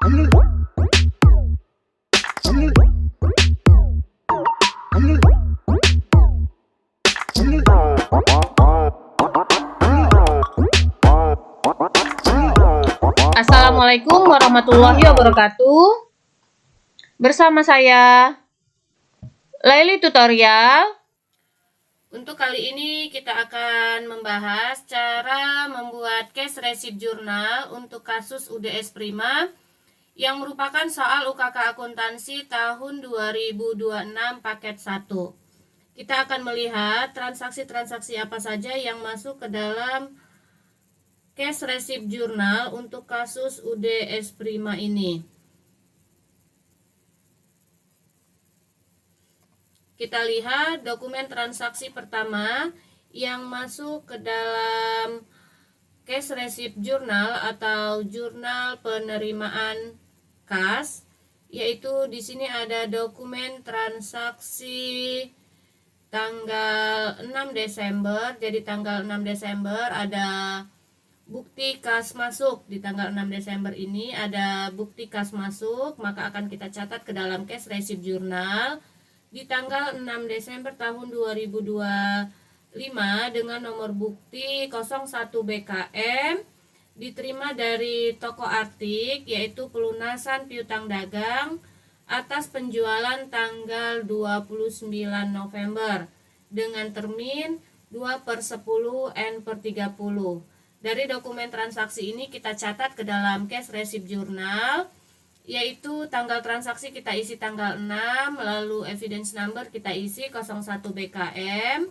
Assalamualaikum warahmatullahi wabarakatuh. Bersama saya Laili Tutorial. Untuk kali ini kita akan membahas cara membuat case receipt jurnal untuk kasus UDS Prima yang merupakan soal UKK Akuntansi tahun 2026 paket 1. Kita akan melihat transaksi-transaksi apa saja yang masuk ke dalam case receipt jurnal untuk kasus UDS Prima ini. Kita lihat dokumen transaksi pertama yang masuk ke dalam case receipt jurnal atau jurnal penerimaan kas, yaitu di sini ada dokumen transaksi tanggal 6 Desember. Jadi tanggal 6 Desember ada bukti kas masuk. Di tanggal 6 Desember ini ada bukti kas masuk, maka akan kita catat ke dalam case receipt jurnal di tanggal 6 Desember tahun 2025 dengan nomor bukti 01 BKM diterima dari toko Artik, yaitu pelunasan piutang dagang atas penjualan tanggal 29 November dengan termin 2/10 N/30. Dari dokumen transaksi ini kita catat ke dalam case receipt jurnal, yaitu tanggal transaksi kita isi tanggal 6, lalu evidence number kita isi 01 BKM,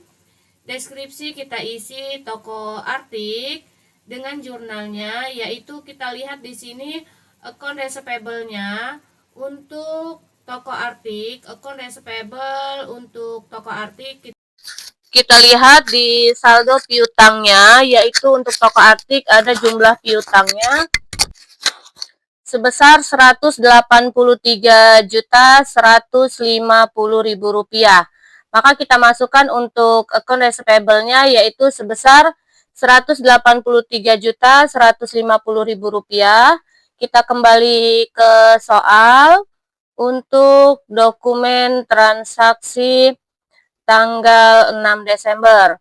deskripsi kita isi toko Artik dengan jurnalnya, yaitu kita lihat di sini account receivable-nya untuk toko Artik, account receivable untuk toko Artik kita lihat di saldo piutangnya, yaitu untuk toko Artik ada jumlah piutangnya sebesar Rp183.150.000. Maka kita masukkan untuk account receivable-nya, yaitu sebesar Rp183.150.000. Kita kembali ke soal untuk dokumen transaksi tanggal 6 Desember.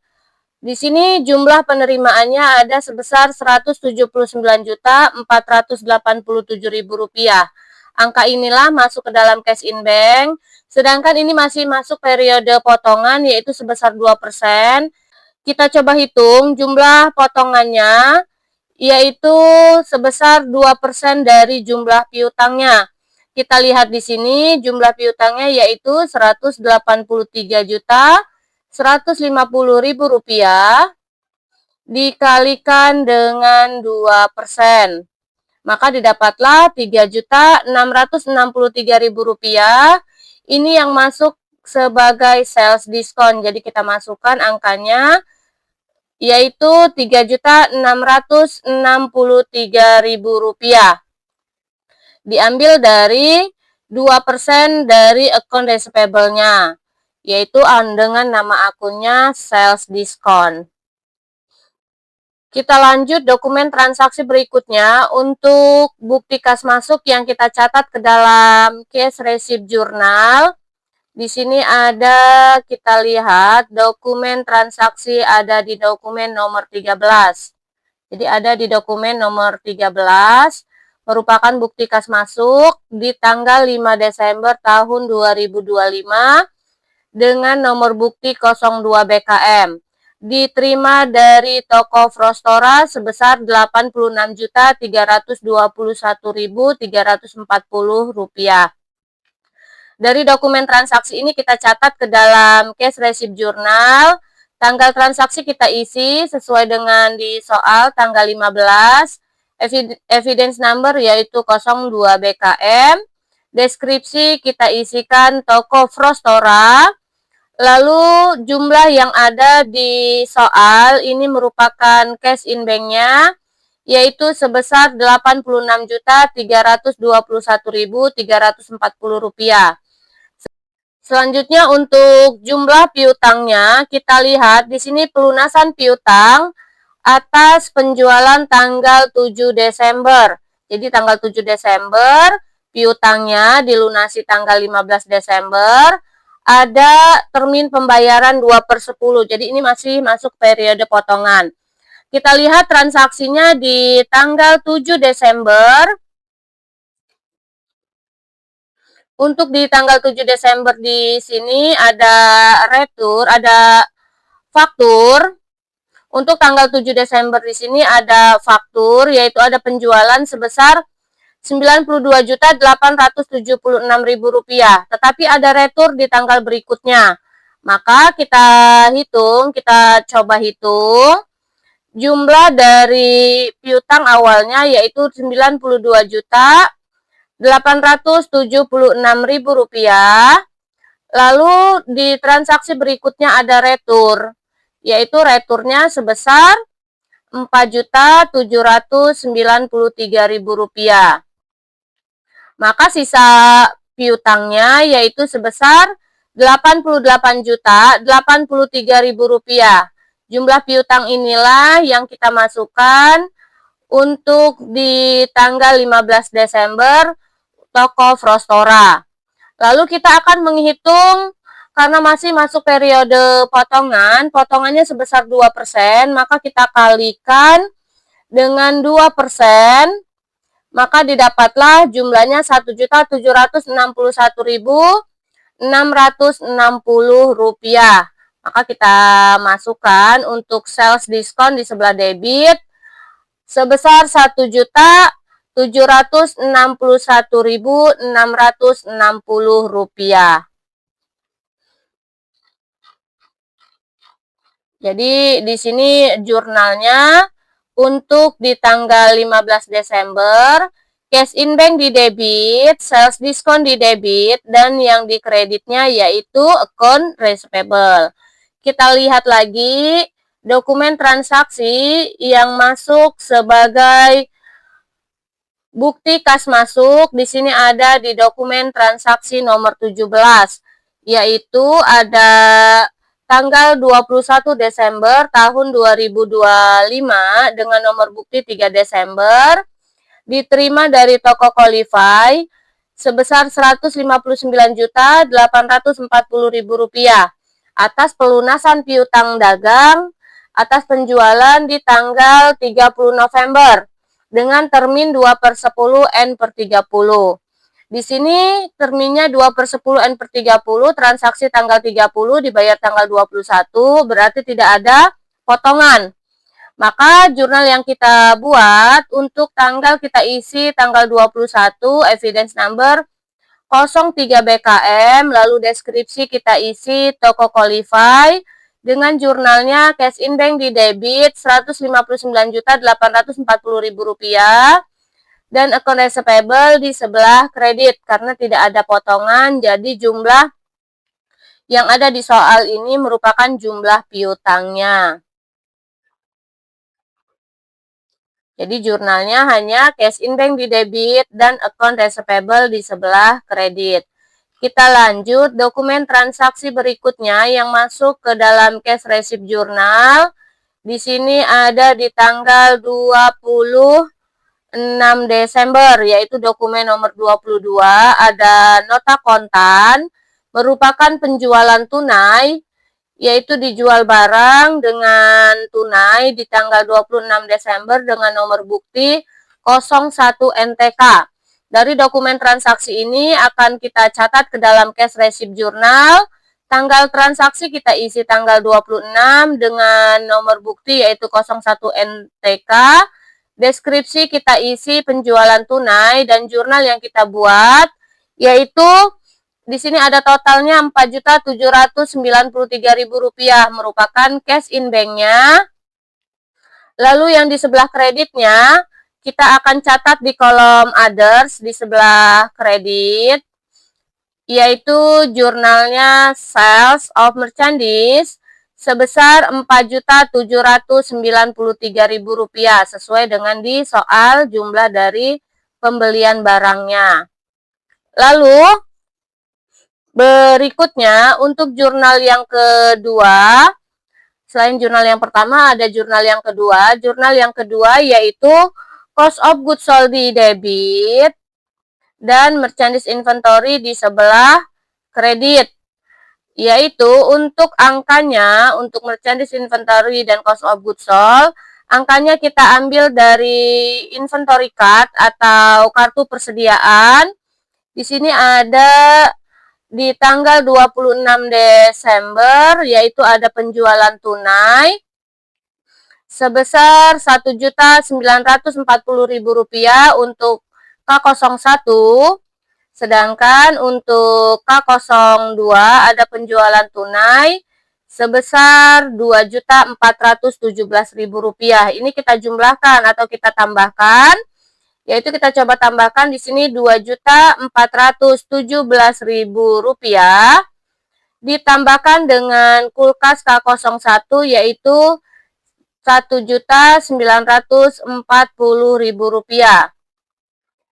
Di sini jumlah penerimaannya ada sebesar Rp179.487.000. Angka inilah masuk ke dalam cash in bank, sedangkan ini masih masuk periode potongan, yaitu sebesar 2%. Kita coba hitung jumlah potongannya, yaitu sebesar 2% dari jumlah piutangnya. Kita lihat di sini jumlah piutangnya yaitu Rp183.150.000 dikalikan dengan 2%. Maka didapatlah Rp3.663.000. Ini yang masuk sebagai sales diskon. Jadi kita masukkan angkanya yaitu Rp3.663.000. Diambil dari 2% dari account receivable-nya, yaitu dengan nama akunnya sales diskon. Kita lanjut dokumen transaksi berikutnya untuk bukti kas masuk yang kita catat ke dalam case receipt jurnal. Di sini ada, kita lihat dokumen transaksi ada di dokumen nomor 13. Jadi ada di dokumen nomor 13 merupakan bukti kas masuk di tanggal 5 Desember tahun 2025 dengan nomor bukti 02 BKM. Diterima dari toko Frostora sebesar Rp863.221.340. Dari dokumen transaksi ini kita catat ke dalam case receipt jurnal. Tanggal transaksi kita isi sesuai dengan di soal tanggal 15. Evidence number yaitu 02 BKM. Deskripsi kita isikan toko Frostora. Lalu jumlah yang ada di soal ini merupakan cash in bank-nya, yaitu sebesar Rp863.221.340. Selanjutnya untuk jumlah piutangnya, kita lihat di sini pelunasan piutang atas penjualan tanggal 7 Desember. Jadi tanggal 7 Desember, piutangnya dilunasi tanggal 15 Desember, ada termin pembayaran 2/10. Jadi ini masih masuk periode potongan. Kita lihat transaksinya di tanggal 7 Desember. Untuk di tanggal 7 Desember di sini ada retur, ada faktur. Untuk tanggal 7 Desember di sini ada faktur, yaitu ada penjualan sebesar Rp92.876.000. Tetapi ada retur di tanggal berikutnya. Maka kita hitung, kita coba hitung jumlah dari piutang awalnya yaitu Rp92.876.000. Lalu di transaksi berikutnya ada retur, yaitu returnya sebesar Rp4.793.000. Maka sisa piutangnya yaitu sebesar Rp88.083.000. Jumlah piutang inilah yang kita masukkan untuk di tanggal 15 Desember toko Frostora. Lalu kita akan menghitung karena masih masuk periode potongan, potongannya sebesar 2%, maka kita kalikan dengan 2%, maka didapatlah jumlahnya Rp1.761.660. Maka kita masukkan untuk sales diskon di sebelah debit sebesar Rp1.761.660. Jadi di sini jurnalnya untuk di tanggal 15 Desember, cash in bank di debit, sales diskon di debit, dan yang di kreditnya yaitu account receivable. Kita lihat lagi dokumen transaksi yang masuk sebagai bukti kas masuk. Di sini ada di dokumen transaksi nomor 17, yaitu ada tanggal 21 Desember tahun 2025 dengan nomor bukti 3 Desember diterima dari toko Qualify sebesar Rp159.840.000 atas pelunasan piutang dagang atas penjualan di tanggal 30 November dengan termin 2/10 N/30. Di sini terminnya 2/10 N/30, transaksi tanggal 30 dibayar tanggal 21, berarti tidak ada potongan. Maka jurnal yang kita buat untuk tanggal kita isi tanggal 21, evidence number 03 BKM, lalu deskripsi kita isi toko Qualify dengan jurnalnya cash in bank di debit Rp159.840.000 dan account receivable di sebelah kredit karena tidak ada potongan, jadi jumlah yang ada di soal ini merupakan jumlah piutangnya. Jadi jurnalnya hanya cash in bank di debit dan account receivable di sebelah kredit. Kita lanjut dokumen transaksi berikutnya yang masuk ke dalam cash receipt jurnal. Di sini ada di tanggal 26 Desember, yaitu dokumen nomor 22, ada nota kontan merupakan penjualan tunai, yaitu dijual barang dengan tunai di tanggal 26 Desember dengan nomor bukti 01 NTK. Dari dokumen transaksi ini akan kita catat ke dalam cash receipt jurnal. Tanggal transaksi kita isi tanggal 26 dengan nomor bukti yaitu 01 NTK. Deskripsi kita isi penjualan tunai dan jurnal yang kita buat yaitu di sini ada totalnya Rp4.793.000 merupakan cash in bank-nya. Lalu yang di sebelah kreditnya kita akan catat di kolom others di sebelah kredit, yaitu jurnalnya sales of merchandise sebesar Rp4.793.000 sesuai dengan di soal jumlah dari pembelian barangnya. Lalu berikutnya untuk jurnal yang kedua, selain jurnal yang pertama ada jurnal yang kedua. Jurnal yang kedua yaitu cost of goods sold di debit, dan merchandise inventory di sebelah kredit. Yaitu untuk angkanya, untuk merchandise inventory dan cost of goods sold, angkanya kita ambil dari inventory card atau kartu persediaan. Di sini ada di tanggal 26 Desember, yaitu ada penjualan tunai sebesar Rp1.940.000 untuk K01. Sedangkan untuk K02 ada penjualan tunai sebesar Rp2.417.000. Ini kita jumlahkan atau kita tambahkan, yaitu kita coba tambahkan di sini Rp2.417.000 ditambahkan dengan kulkas K01, yaitu Rp1.940.000.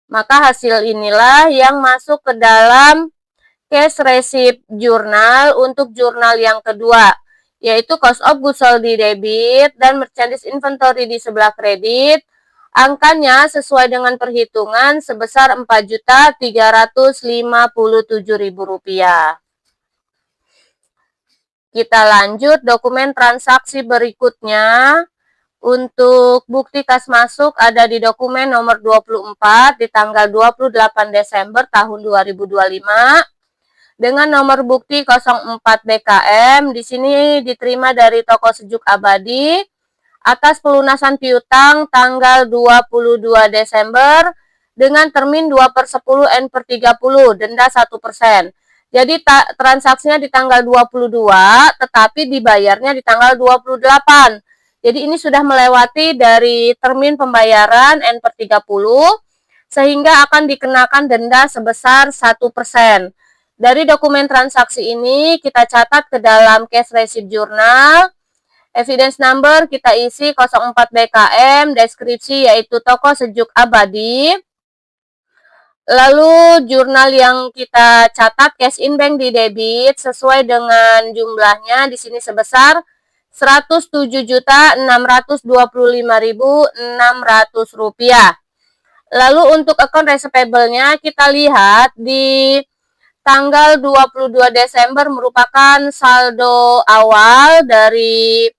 Maka hasil inilah yang masuk ke dalam cash receipt journal untuk jurnal yang kedua, yaitu cost of goods sold di debit dan merchandise inventory di sebelah kredit. Angkanya sesuai dengan perhitungan sebesar Rp4.357.000. Kita lanjut dokumen transaksi berikutnya. Untuk bukti kas masuk ada di dokumen nomor 24 di tanggal 28 Desember tahun 2025 dengan nomor bukti 04 BKM. Di sini diterima dari toko Sejuk Abadi atas pelunasan piutang tanggal 22 Desember dengan termin 2/10 N/30, denda 1%. Jadi transaksinya di tanggal 22 tetapi dibayarnya di tanggal 28. Jadi ini sudah melewati dari termin pembayaran N/30 sehingga akan dikenakan denda sebesar 1%. Dari dokumen transaksi ini kita catat ke dalam cash receipt journal. Evidence number kita isi 04 BKM, deskripsi yaitu toko Sejuk Abadi. Lalu jurnal yang kita catat cash in bank di debit sesuai dengan jumlahnya di sini sebesar Rp107.625.600. Lalu untuk account receivable-nya kita lihat di tanggal 22 Desember merupakan saldo awal dari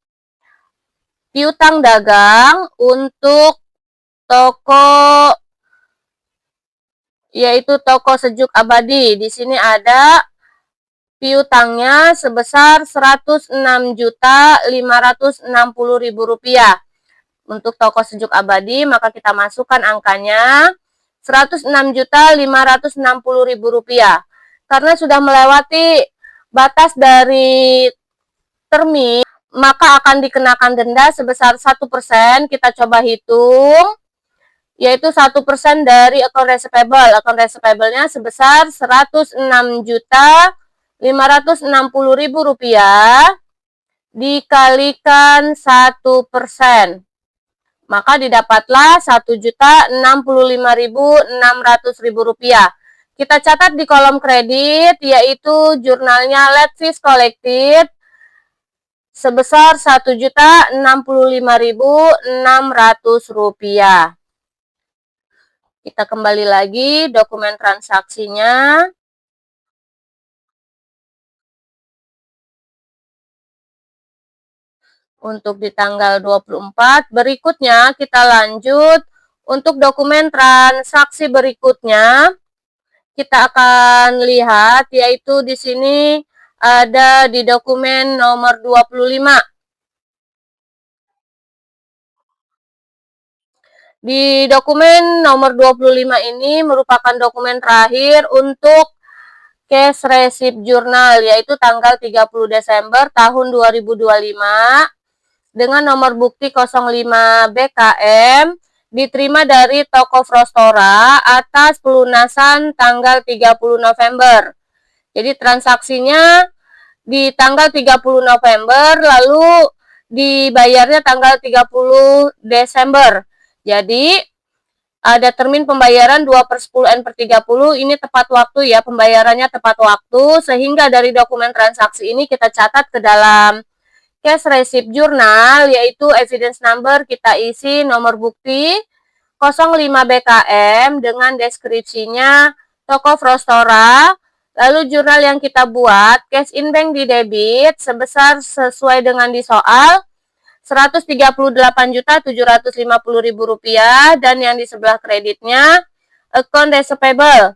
piutang dagang untuk toko yaitu toko Sejuk Abadi. Di sini ada piutangnya sebesar Rp106.560.000 untuk toko Sejuk Abadi, maka kita masukkan angkanya Rp106.560.000. Karena sudah melewati batas dari termin, maka akan dikenakan denda sebesar 1%. Kita coba hitung, yaitu 1% dari account receivable. Account receivable-nya sebesar Rp106.560.000 dikalikan 1%. Maka didapatlah Rp1.065.600.000. Kita catat di kolom kredit, yaitu jurnalnya late fees collected sebesar Rp1.065.600. Kita kembali lagi dokumen transaksinya. Untuk di tanggal 24, berikutnya kita lanjut untuk dokumen transaksi berikutnya. Kita akan lihat yaitu di sini ada di dokumen nomor 25. Di dokumen nomor 25 ini merupakan dokumen terakhir untuk cash receipt journal, yaitu tanggal 30 Desember tahun 2025 dengan nomor bukti 05 BKM diterima dari toko Frostora atas pelunasan tanggal 30 November. Jadi transaksinya di tanggal 30 November lalu dibayarnya tanggal 30 Desember. Jadi ada termin pembayaran 2/10 N/30. Ini tepat waktu ya, pembayarannya tepat waktu, sehingga dari dokumen transaksi ini kita catat ke dalam cash receipt journal, yaitu evidence number kita isi nomor bukti 05 BKM dengan deskripsinya toko Frostora. Lalu jurnal yang kita buat, cash in bank di debit sebesar sesuai dengan di soal Rp138.750.000, dan yang di sebelah kreditnya account receivable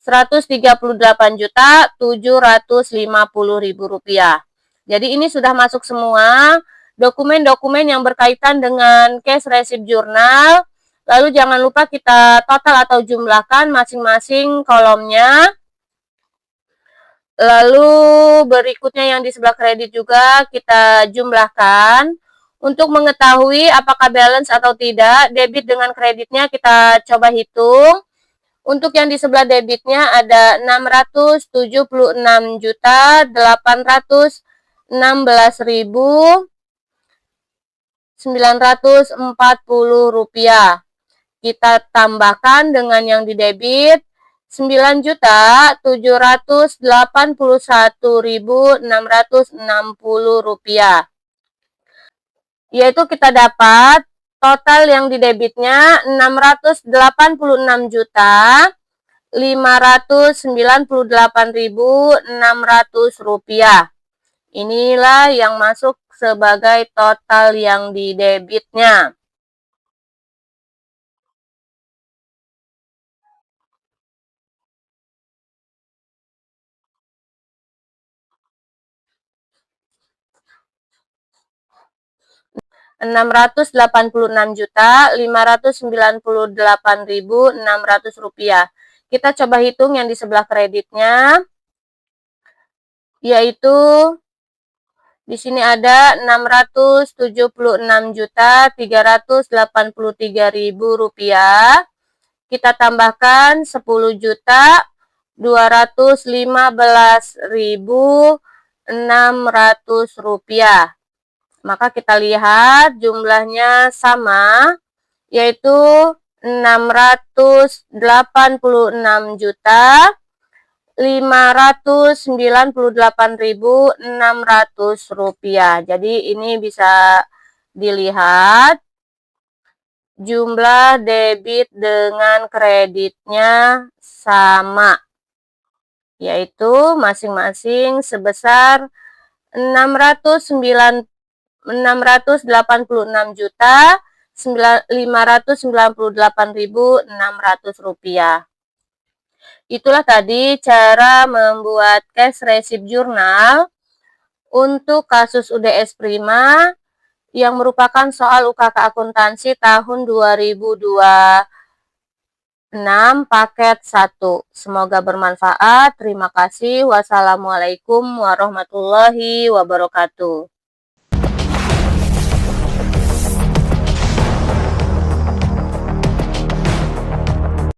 Rp138.750.000. Jadi ini sudah masuk semua dokumen-dokumen yang berkaitan dengan cash receipt journal. Lalu jangan lupa kita total atau jumlahkan masing-masing kolomnya. Lalu berikutnya yang di sebelah kredit juga kita jumlahkan. Untuk mengetahui apakah balance atau tidak, debit dengan kreditnya kita coba hitung. Untuk yang di sebelah debitnya ada Rp676.816.940. Kita tambahkan dengan yang di debit Rp9.781.660, yaitu kita dapat total yang di debitnya Rp686.598.600. Inilah yang masuk sebagai total yang di debitnya. Rp686.598.600. Kita coba hitung yang di sebelah kreditnya, yaitu di sini ada Rp676.383.000. Kita tambahkan Rp10.215.600. Maka kita lihat jumlahnya sama, yaitu Rp686.598.600. Jadi ini bisa dilihat jumlah debit dengan kreditnya sama, yaitu masing-masing sebesar Rp686.598.600. Itulah tadi cara membuat cash receipt journal untuk kasus UDS Prima yang merupakan soal UKK akuntansi tahun 2026 paket 1. Semoga bermanfaat. Terima kasih. Wassalamualaikum warahmatullahi wabarakatuh.